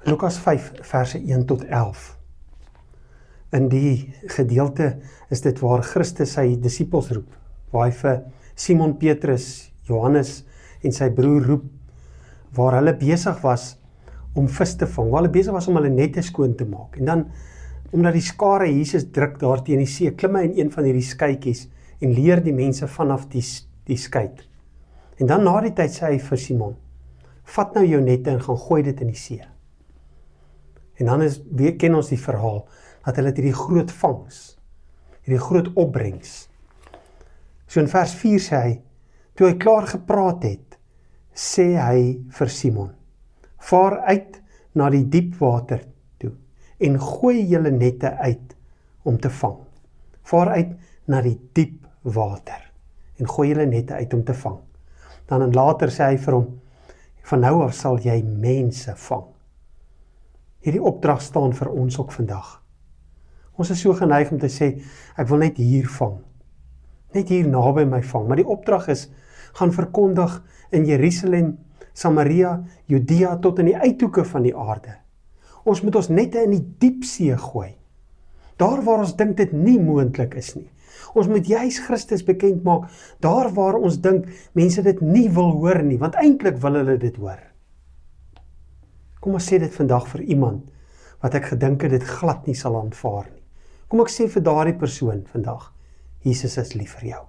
Lukas 5 verse 1 tot 11. In die gedeelte is dit waar Christus sy disippels roep, waar hy vir Simon Petrus, Johannes en sy broer roep, waar hulle besig was om vis te vang, waar hulle besig was om hulle nette skoon te maak. En dan, omdat die skare Jesus druk daar teen die see, klim hy in een van hierdie skytjies en leer die mense vanaf die skyt. En dan na die tyd sê hy vir Simon, vat nou jou nette en gaan gooi dit in die see. En dan ken ons die verhaal, dat hulle hierdie groot vangs, hierdie groot opbrengs. So in vers 4 sê hy, toe hy klaar gepraat het, sê hy vir Simon, vaar uit na die diep water toe, en gooi julle nette uit om te vang. Vaar uit na die diep water, en gooi julle nette uit om te vang. Dan en later sê hy vir hom, van nou af sal jy mense vang. Hierdie opdrag staan vir ons ook vandag. Ons is so geneig om te sê, ek wil net hier vang. Net hier naby my vang. Maar die opdrag is, gaan verkondig in Jerusalem, Samaria, Judea, tot in die uithoeke van die aarde. Ons moet ons nette in die diepsee gooi. Daar waar ons dink dit nie moontlik is nie. Ons moet juis Christus bekend maak, daar waar ons dink mense dit nie wil hoor nie, want eintlik wil hulle dit hoor. Kom ons sê dit vandag vir iemand, wat ek gedink het dit glad nie sal aanvaar nie. Kom ek sê vir daardie persoon vandag, Jesus is lief vir jou.